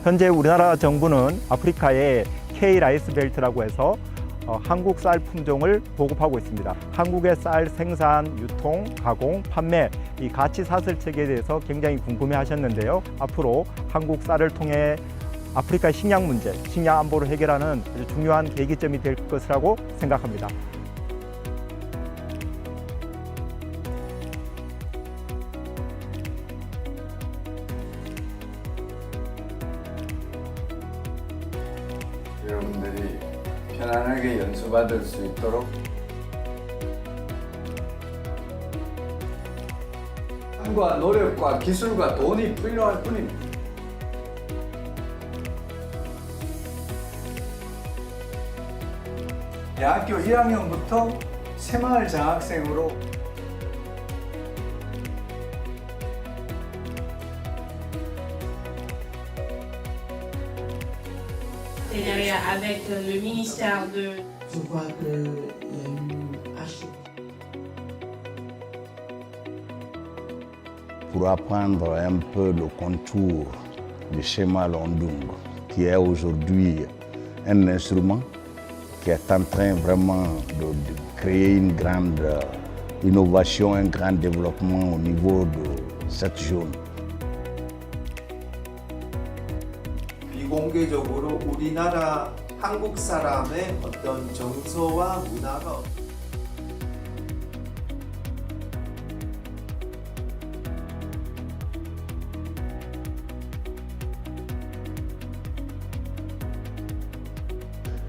현재 우리나라 정부는 아프리카의 K 라이스 벨트라고 해서 한국 쌀 품종을 보급하고 있습니다. 한국의 쌀 생산, 유통, 가공, 판매 이 가치 사슬 체계에 대해서 굉장히 궁금해 하셨는데요. 앞으로 한국 쌀을 통해 아프리카의 식량 문제, 식량 안보를 해결하는 아주 중요한 계기점이 될 것이라고 생각합니다. 여러분들이 편안하게 연수받을 수 있도록 과 노력과 기술과 돈이 필요할 뿐입니다. 대학교 1학년부터 새마을 장학생으로 avec le ministère de... Je vois qu'il y a une archi. Pour apprendre un peu le contour du Sémaal-Ondung, qui est aujourd'hui un instrument qui est en train vraiment de créer une grande innovation, un grand développement au niveau de cette zone. 비공개적으로 우리나라 한국 사람의 어떤 정서와 문화가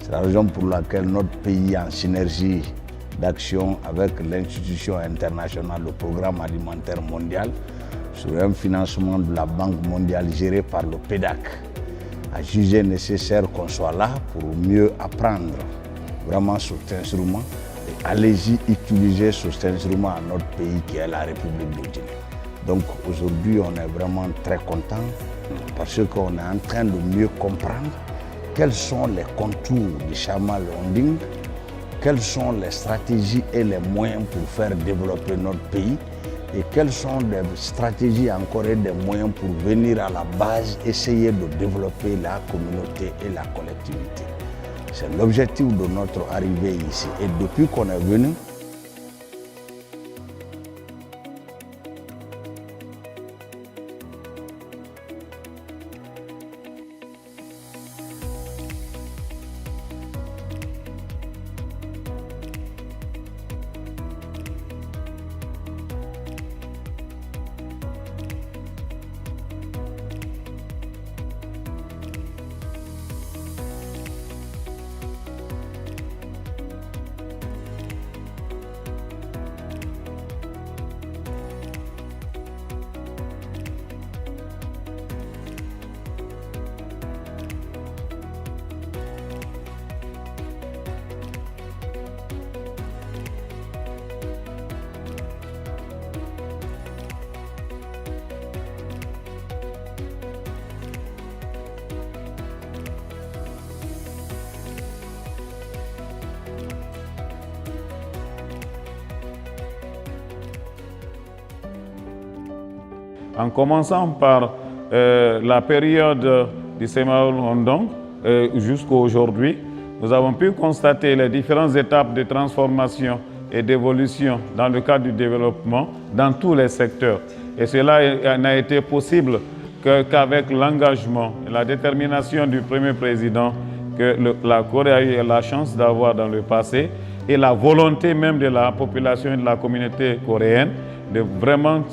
C'est la raison pour laquelle notre pays, en synergie d'action avec l'institution internationale, le Programme alimentaire mondial, sur un financement de la Banque mondiale géré par le PEDAC, a jugé nécessaire qu'on soit là pour mieux apprendre vraiment cet instrument et allez-y utiliser cet instrument à notre pays qui est la République de Guinée. Donc aujourd'hui, on est vraiment très content parce qu'on est en train de mieux comprendre quels sont les contours du Sémaal-Ondung, quelles sont les stratégies et les moyens pour faire développer notre pays et quelles sont les stratégies encore et des moyens pour venir à la base, essayer de développer la communauté et la collectivité. C'est l'objectif de notre arrivée ici. Et depuis qu'on est venu, En commençant par la période du Sémaal-Ondung jusqu'à aujourd'hui, nous avons pu constater les différentes étapes de transformation et d'évolution dans le cadre du développement dans tous les secteurs. Et cela n'a été possible qu'avec l'engagement et la détermination du premier président que la Corée a eu la chance d'avoir dans le passé et la volonté même de la population et de la communauté coréenne de vraiment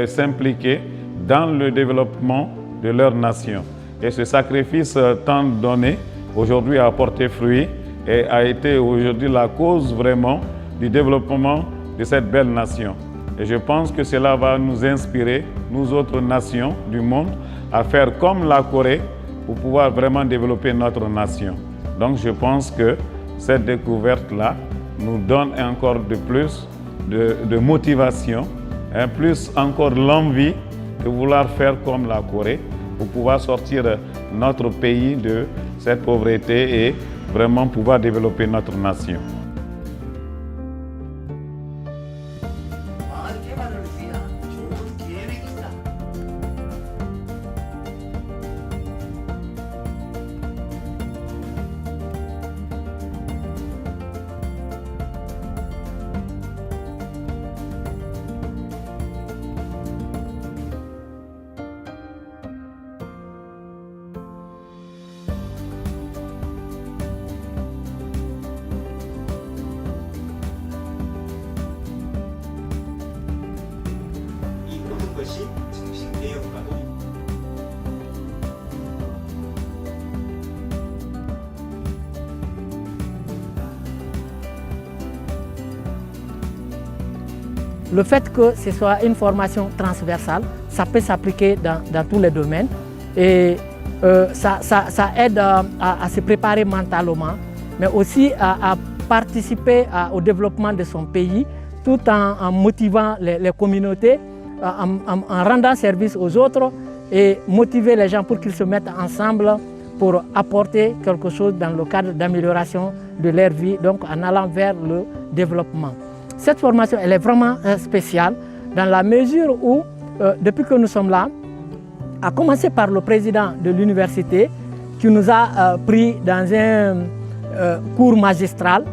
s'impliquer dans le développement de leur nation. Et ce sacrifice tant donné, aujourd'hui a porté fruit et a été aujourd'hui la cause vraiment du développement de cette belle nation. Et je pense que cela va nous inspirer, nous autres nations du monde, à faire comme la Corée pour pouvoir vraiment développer notre nation. Donc je pense que cette découverte-là nous donne encore de plus de motivation, plus encore l'envie de vouloir faire comme la Corée pour pouvoir sortir notre pays de cette pauvreté et vraiment pouvoir développer notre nation. 것이 증식되었다고. Le fait que ce soit une formation transversale, ça peut s'appliquer dans tous les domaines et ça aide à se préparer mentalement, mais aussi à participer au développement de son pays tout en motivant les communautés, en rendant service aux autres et motiver les gens pour qu'ils se mettent ensemble pour apporter quelque chose dans le cadre d'amélioration de leur vie, donc en allant vers le développement. Cette formation, elle est vraiment spéciale dans la mesure où, depuis que nous sommes là, à commencer par le président de l'université qui nous a pris dans un cours magistral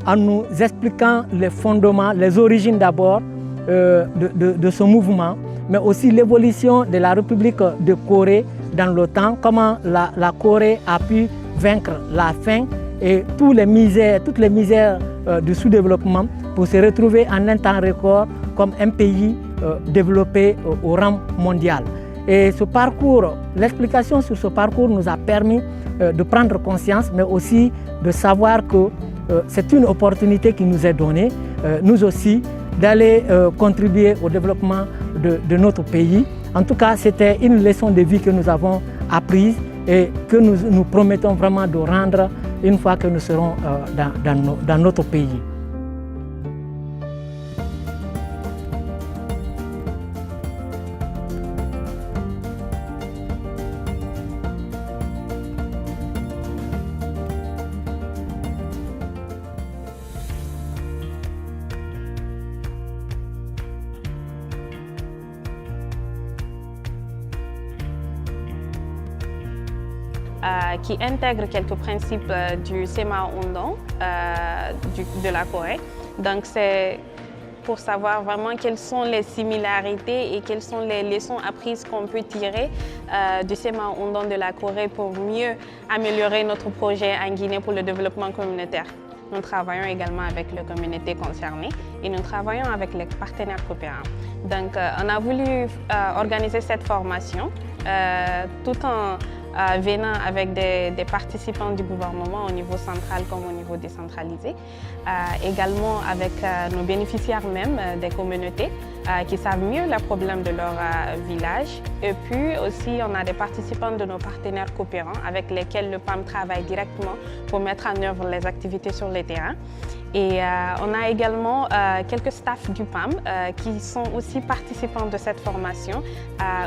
en nous expliquant les fondements, les origines d'abord de ce mouvement, mais aussi l'évolution de la République de Corée dans le temps, comment la Corée a pu vaincre la faim et toutes les misères du sous-développement pour se retrouver en un temps record comme un pays développé au rang mondial. Et ce parcours, l'explication sur ce parcours nous a permis de prendre conscience, mais aussi de savoir que c'est une opportunité qui nous est donnée, nous aussi, d'aller contribuer au développement de notre pays. En tout cas, c'était une leçon de vie que nous avons apprise et que nous promettons vraiment de rendre une fois que nous serons dans notre pays. Qui intègre quelques principes du 새마을운동 de la Corée. Donc c'est pour savoir vraiment quelles sont les similarités et quelles sont les leçons apprises qu'on peut tirer du 새마을운동 de la Corée pour mieux améliorer notre projet en Guinée pour le développement communautaire. Nous travaillons également avec les communautés concernées et nous travaillons avec les partenaires coopérants. Donc on a voulu organiser cette formation tout en venant avec des participants du gouvernement au niveau central comme au niveau décentralisé, également avec nos bénéficiaires même des communautés qui savent mieux les problèmes de leur village. Et puis aussi, on a des participants de nos partenaires coopérants avec lesquels le PAM travaille directement pour mettre en œuvre les activités sur le terrain. Et on a également quelques staffs du PAM qui sont aussi participants de cette formation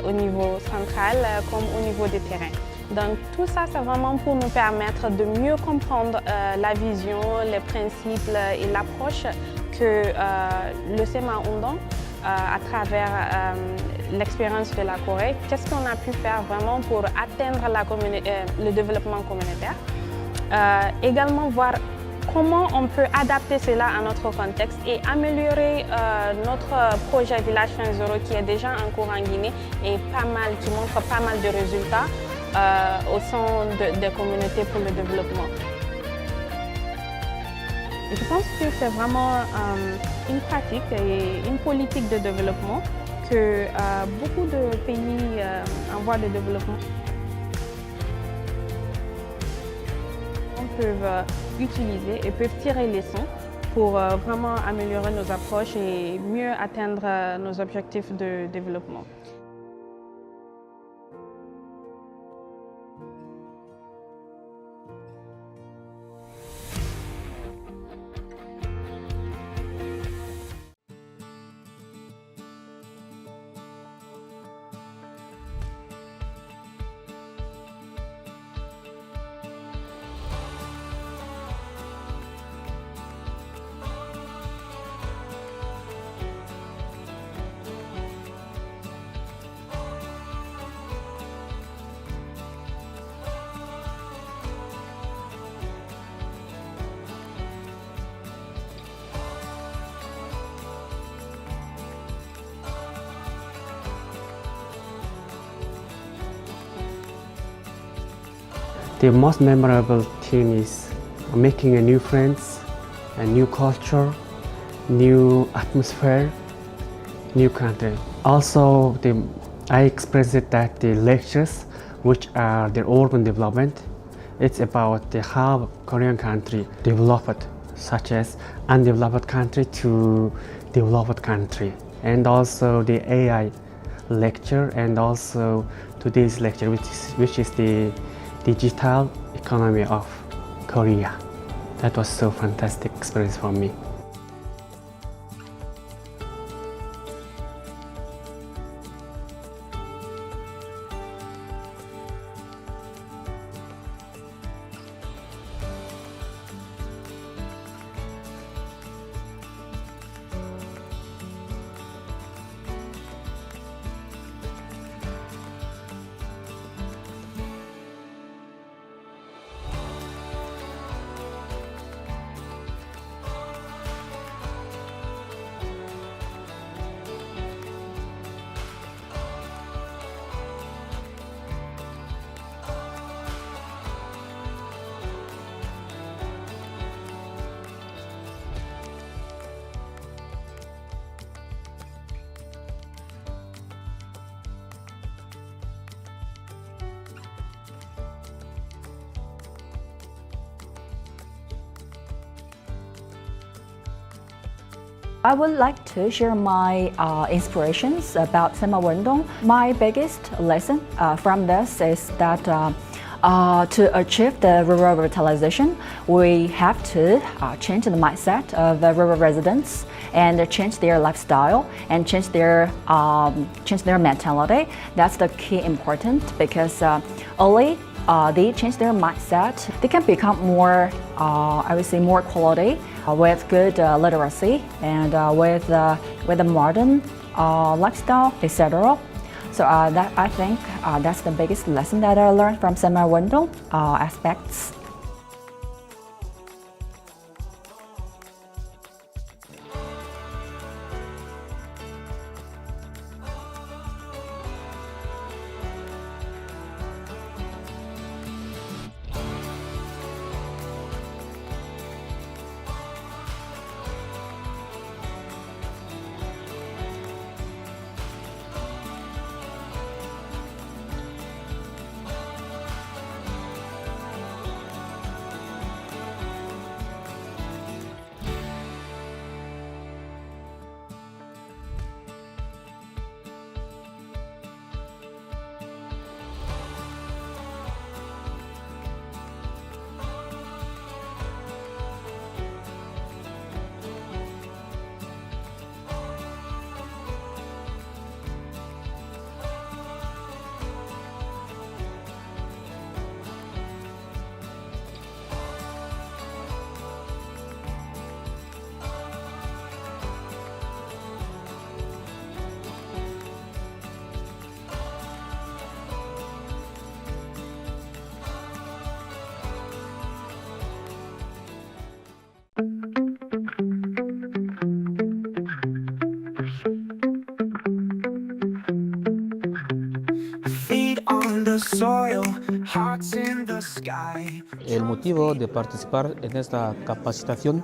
au niveau central comme au niveau des terrains. Donc tout ça, c'est vraiment pour nous permettre de mieux comprendre la vision, les principes et l'approche que le 새마을운동, à travers l'expérience de la Corée, qu'est-ce qu'on a pu faire vraiment pour atteindre le développement communautaire. Également voir comment on peut adapter cela à notre contexte et améliorer notre projet Village Fin Zéro qui est déjà en cours en Guinée et qui montre pas mal de résultats au sein des communautés pour le développement. Je pense que c'est vraiment une pratique et une politique de développement que beaucoup de pays en voie de développement peuvent utiliser et peuvent tirer les leçons pour vraiment améliorer nos approches et mieux atteindre nos objectifs de développement. The most memorable thing is making a new friends, a new culture, new atmosphere, new country. Also, I expressed that the lectures, which are the urban development, it's about how Korean country developed, such as undeveloped country to developed country, and also the AI lecture, and also today's lecture, which is the digital economy of Korea. That was so fantastic experience for me. I would like to share my inspirations about 새마을운동. My biggest lesson from this is that to achieve the rural revitalization, we have to change the mindset of the rural residents and change their lifestyle and change their mentality. That's the key important, because only they change their mindset, they can become more, I would say, more quality with good literacy and with a modern lifestyle, etc. So that I think that's the biggest lesson that I learned from 새마을운동 aspects. El motivo de participar en esta capacitación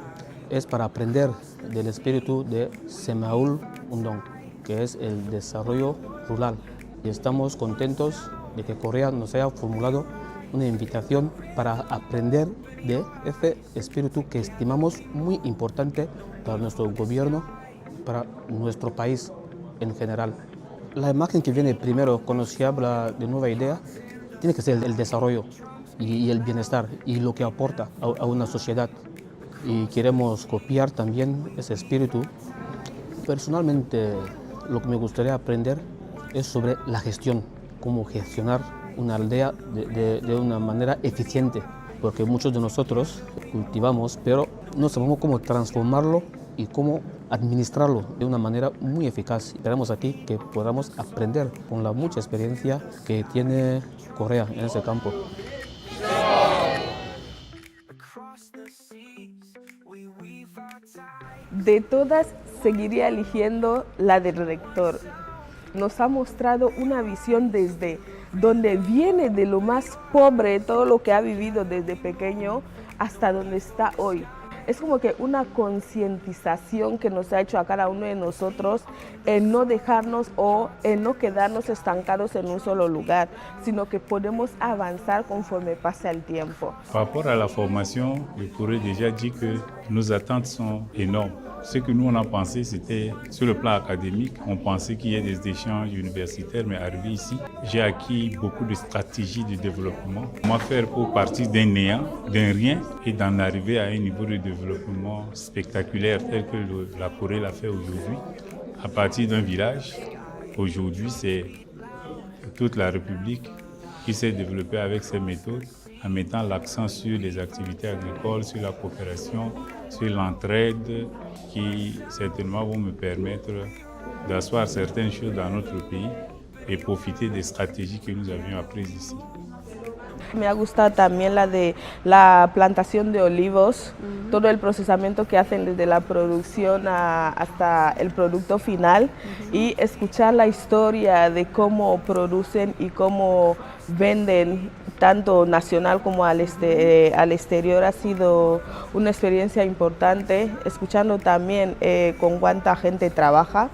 es para aprender del espíritu de 새마을운동, que es el desarrollo rural. Y estamos contentos de que Corea nos haya formulado una invitación para aprender de ese espíritu que estimamos muy importante para nuestro gobierno, para nuestro país en general. La imagen que viene primero cuando se habla de nueva idea tiene que ser el desarrollo y el bienestar y lo que aporta a una sociedad. Y queremos copiar también ese espíritu. Personalmente, lo que me gustaría aprender es sobre la gestión, cómo gestionar una aldea de una manera eficiente, porque muchos de nosotros cultivamos, pero no sabemos cómo transformarlo y cómo administrarlo de una manera muy eficaz. Esperamos aquí que podamos aprender con la mucha experiencia que tiene Corea en ese campo. De todas, seguiría eligiendo la del rector. Nos ha mostrado una visión desde donde viene de lo más pobre, todo lo que ha vivido desde pequeño hasta donde está hoy. es como que una concientización que nos ha hecho a cada uno de nosotros en no dejarnos o en no quedarnos estancados en un solo lugar, sino que podemos avanzar conforme pasa el tiempo. Par rapport à la formation, je pourrais déjà dire que nos attentes sont énormes. Ce que nous on a pensé, c'était sur le plan académique, on pensait qu'il y ait des échanges universitaires, mais arrivé ici, j'ai acquis beaucoup de stratégies de développement. Comment faire pour partir d'un néant, d'un rien, et d'en arriver à un niveau de développement spectaculaire tel que la Corée l'a fait aujourd'hui. À partir d'un village, aujourd'hui c'est toute la République qui s'est développée avec ces méthodes, en mettant l'accent sur les activités agricoles, sur la coopération, sur l'entraide, qui certainement vont me permettre d'asseoir certaines choses dans notre pays et profiter des stratégies que nous avions apprises ici. Me ha gustado también la de la plantación de olivos, todo el procesamiento que hacen desde la producción hasta el producto final y escuchar la historia de cómo producen y cómo venden tanto nacional como al exterior ha sido una experiencia importante, escuchando también con cuánta gente trabaja.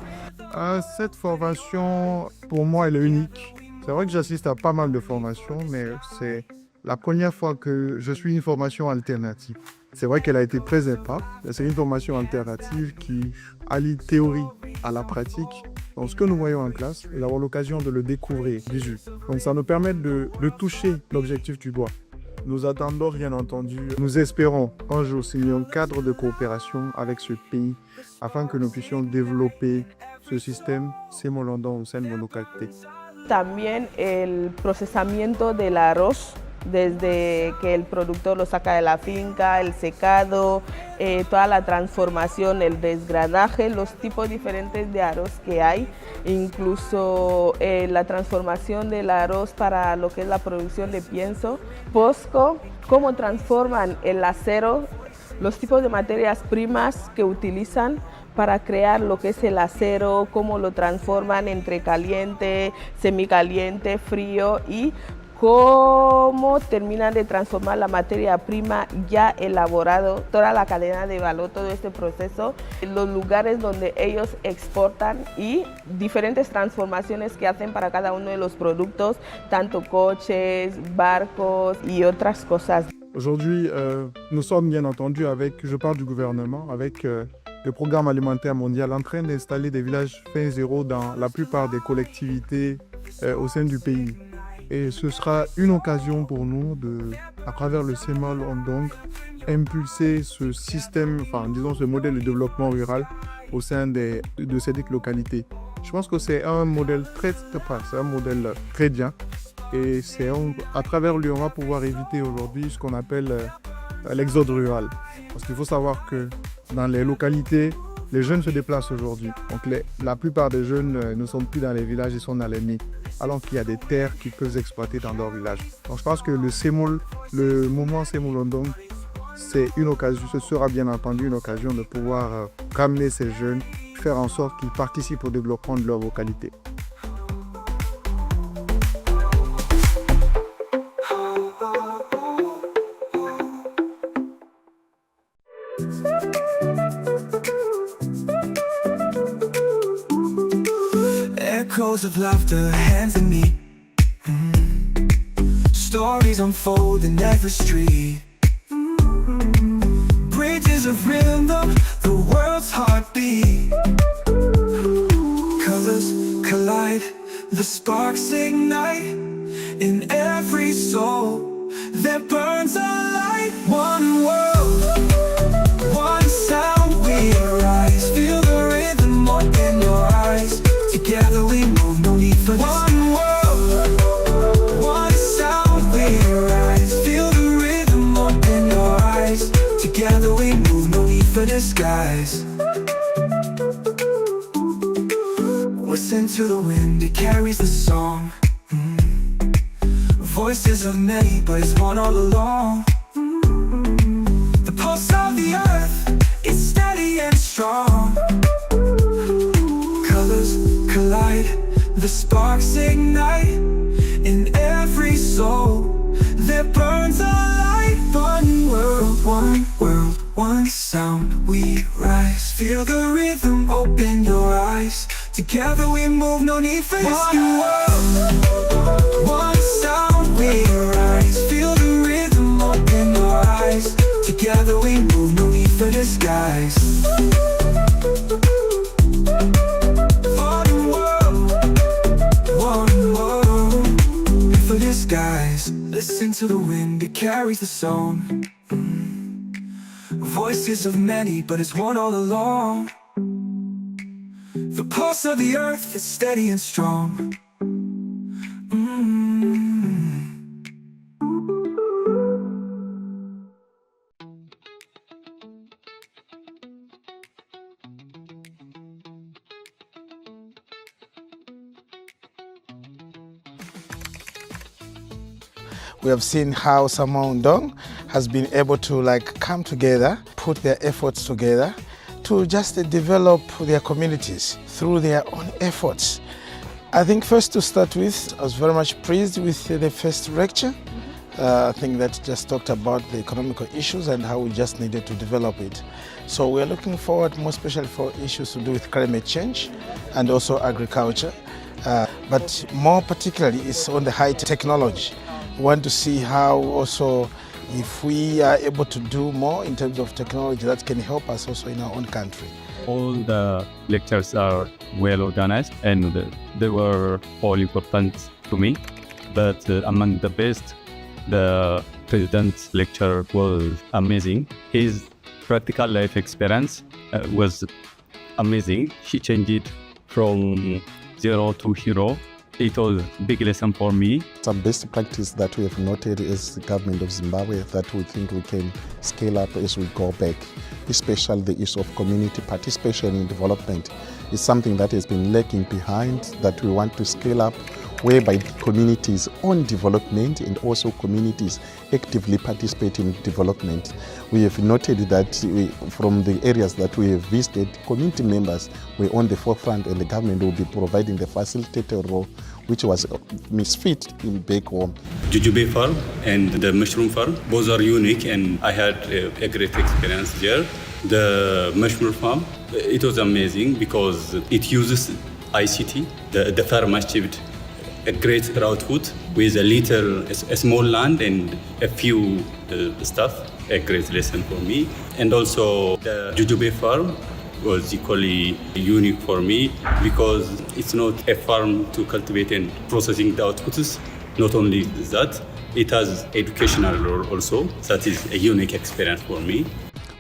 Cette formation, pour moi, elle est unique. C'est vrai que j'assiste à pas mal de formations, mais c'est la première fois que je suis une formation alternative. C'est vrai qu'elle a été très sympa. C'est une formation alternative qui allie théorie à la pratique. Donc, ce que nous voyons en classe et d'avoir l'occasion de le découvrir visu. Donc, ça nous permet de toucher l'objectif du doigt. Nous attendons, bien entendu, nous espérons un jour signer un cadre de coopération avec ce pays afin que nous puissions développer ce système sémolondon au sein de nos localités. También el procesamiento del arroz, desde que el productor lo saca de la finca, el secado, toda la transformación, el desgranaje, los tipos diferentes de arroz que hay, incluso la transformación del arroz para lo que es la producción de pienso, POSCO, cómo transforman el acero, los tipos de materias primas que utilizan para crear lo que es el acero, cómo lo transforman entre caliente, semicaliente, frío y cómo terminan de transformar la materia prima ya elaborado, toda la cadena de valor, todo este proceso, los lugares donde ellos exportan y diferentes transformaciones que hacen para cada uno de los productos, tanto coches, barcos y otras cosas. Aujourd'hui, nous sommes bien entendu avec, je parle du gouvernement, avec le programme alimentaire mondial en train d'installer des villages fin zéro dans la plupart des collectivités au sein du pays. Et ce sera une occasion pour nous de, à travers le Sémaulondong, impulser ce système, enfin disons ce modèle de développement rural au sein de ces localités. Je pense que c'est un modèle c'est un modèle très bien. Et c'est à travers lui, on va pouvoir éviter aujourd'hui ce qu'on appelle l'exode rural. Parce qu'il faut savoir que dans les localités, les jeunes se déplacent aujourd'hui. Donc la plupart des jeunes ne sont plus dans les villages, ils sont dans les nids. Alors qu'il y a des terres qu'ils peuvent exploiter dans leur village. Donc je pense que le mouvement Sémaulondong, c'est une occasion, ce sera bien entendu une occasion de pouvoir ramener ces jeunes, faire en sorte qu'ils participent au développement de leur localité. Echoes of laughter, hands in me. Stories unfold in every street. Bridges of rhythm, the world's heartbeat. Colors collide, the sparks ignite. In every soul there burns a light. One world, one sound, we arise. Feel the rhythm up in your eyes. Together we move, no need for one world, one sound, we rise. Feel the rhythm up in your eyes. Together we move, no need for disguise. Listen to the wind, it carries the song. Voices of many, but it's one all along. The pulse of the earth is steady and strong. Collide, the sparks ignite. In every soul there burns a light. One world, one sound, we rise. Feel the rhythm, open your eyes. Together we move, no need for one world, one sound, we rise. Feel the rhythm, open your eyes. Together we move, no need for disguise. One world, for disguise. Listen to the wind, it carries the song. Voices of many, but it's one all along. The pulse of the earth is steady and strong. We have seen how 새마을운동 has been able to come together, put their efforts together to just develop their communities through their own efforts. I think first to start with, I was very much pleased with the first lecture. I think that just talked about the economical issues and how we just needed to develop it. So we're looking forward more especially for issues to do with climate change and also agriculture. But more particularly it's on the high technology. We want to see how also if we are able to do more in terms of technology that can help us also in our own country. All the lectures are well organized and they were all important to me. But among the best, the president's lecture was amazing. His practical life experience was amazing. He changed it from zero to hero. It was a big lesson for me. Some best practice that we have noted is the government of Zimbabwe that we think we can scale up as we go back, especially the issue of community participation in development. It's something that has been lacking behind that we want to scale up, whereby communities own development and also communities actively participate in development. We have noted that from the areas that we have visited, community members were on the forefront and the government will be providing the facilitator role, which was misfit in back home. Jujube farm and the mushroom farm, both are unique and I had a great experience there. The mushroom farm, it was amazing because it uses ICT. The farm achieved a great output with a small land and a few stuff. A great lesson for me. And also the Jujube farm was equally unique for me because it's not a farm to cultivate and processing the outputs. Not only that, it has educational role also. That is a unique experience for me.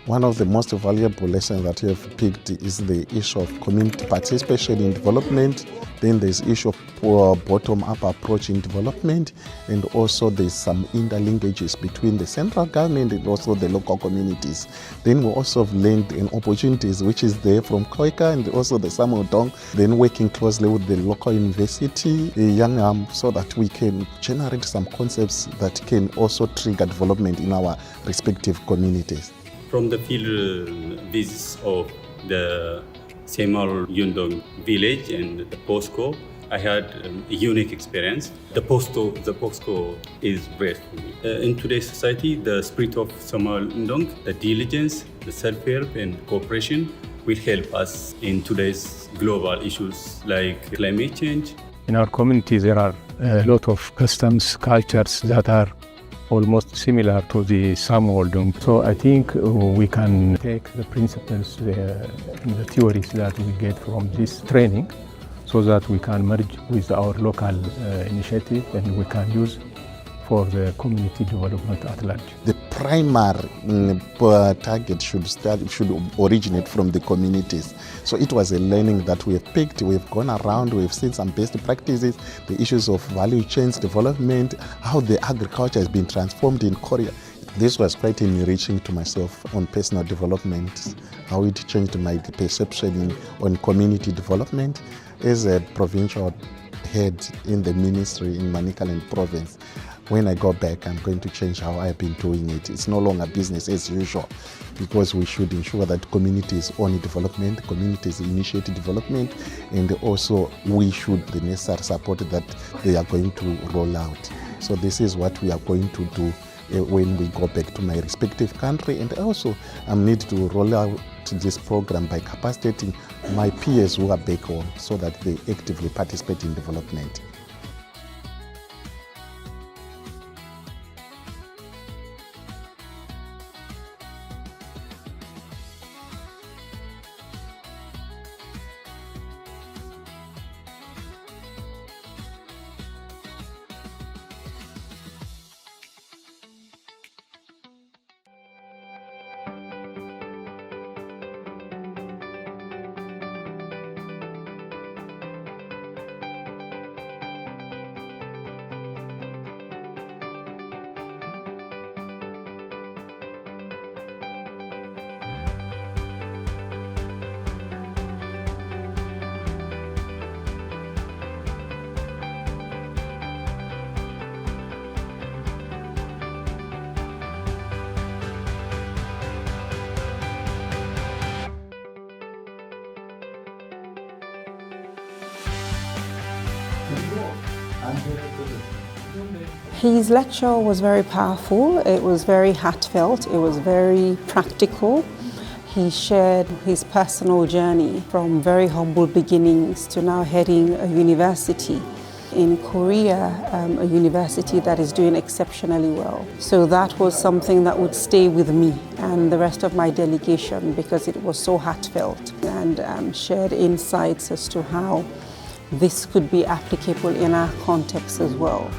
One of the most valuable lessons that you have picked is the issue of community participation in development. Then there's the issue of bottom-up approach in development, and also there's some interlinkages between the central government and also the local communities. Then we also have learned opportunities which is there from Koika and also the 새마을운동, then working closely with the local university, so that we can generate some concepts that can also trigger development in our respective communities. From the field visits of the 새마을운동 village and the POSCO, I had a unique experience. The POSCO is great for me. In today's society, the spirit of 새마을운동, the diligence, the self-help and cooperation will help us in today's global issues like climate change. In our community, there are a lot of customs, cultures that are almost similar to the 새마을운동. So I think we can take the principles, the theories that we get from this training so that we can merge with our local initiative and we can use for the community development at large. The primary target should originate from the communities. So it was a learning that we have picked, we have gone around, we have seen some best practices, the issues of value chains development, how the agriculture has been transformed in Korea. This was quite enriching to myself on personal development, how it changed my perception on community development. As a provincial head in the ministry in Manicaland province, when I go back, I'm going to change how I've been doing it. It's no longer business as usual because we should ensure that communities own development, communities initiate development, and also we should the necessary support that they are going to roll out. So this is what we are going to do when we go back to my respective country. And also I need to roll out this program by capacitating my peers who are back home so that they actively participate in development. His lecture was very powerful, it was very heartfelt, it was very practical. He shared his personal journey from very humble beginnings to now heading a university in Korea, a university that is doing exceptionally well. So that was something that would stay with me and the rest of my delegation because it was so heartfelt and shared insights as to how this could be applicable in our context as well.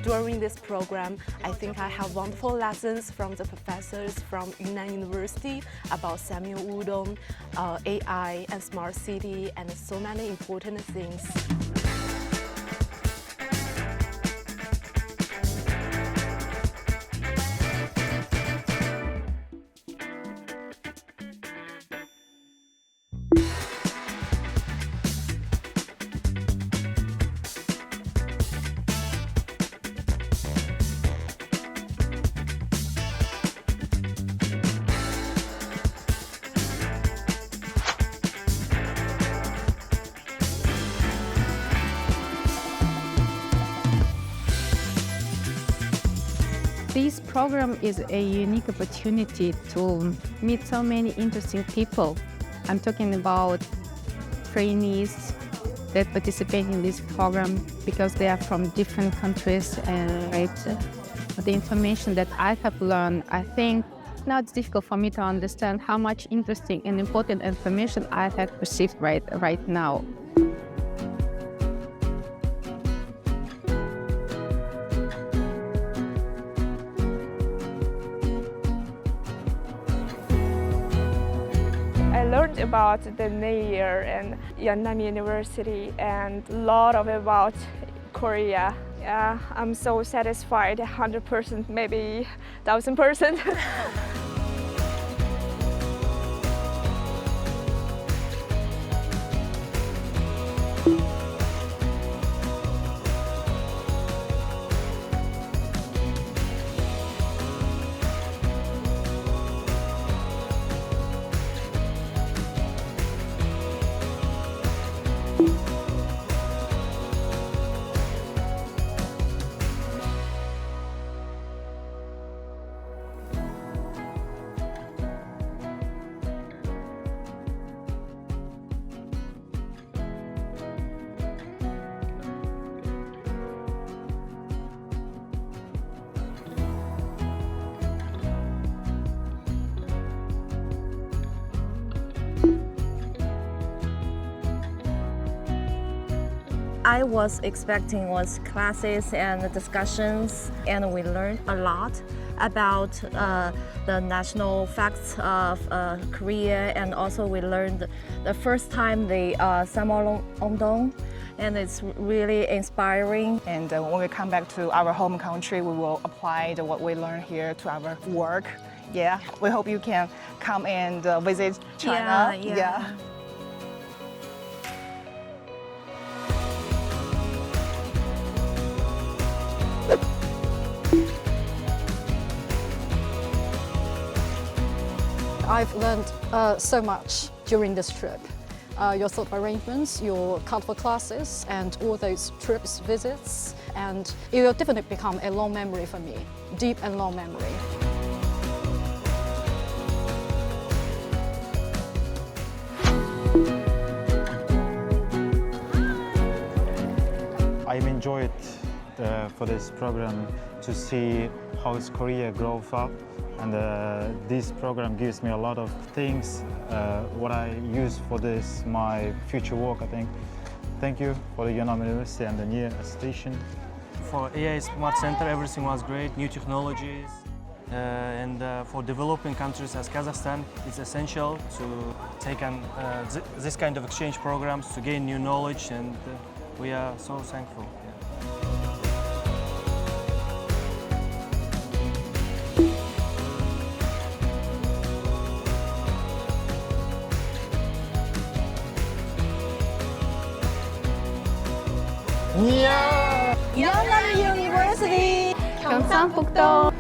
During this program, I think I have wonderful lessons from the professors from Yunnan University about 새마을운동, AI and smart city and so many important things. This program is a unique opportunity to meet so many interesting people. I'm talking about trainees that participate in this program because they are from different countries and the information that I have learned, I think now it's difficult for me to understand how much interesting and important information I have received right now. I learned about the Nair and Yeonnam University and a lot of about Korea. Yeah, I'm so satisfied, 100%, maybe 1000%. I was expecting was classes and discussions, and we learned a lot about the national facts of Korea, and also we learned the first time the 새마을운동, and it's really inspiring. And when we come back to our home country, we will apply what we learn here to our work. Yeah, we hope you can come and visit China. Yeah. I've learned so much during this trip. Your thought arrangements, your colorful classes, and all those trips, visits, and it will definitely become a long memory for me, deep and long memory. I've enjoyed for this program to see how Korea grows up, and this program gives me a lot of things what I use for this my future work, I think. Thank you for the Yeonnam University and the NIA station. For AI Smart Center, everything was great, new technologies, and for developing countries as Kazakhstan, it's essential to take this kind of exchange programs to gain new knowledge, and we are so thankful. Yeonnam University, 경상북도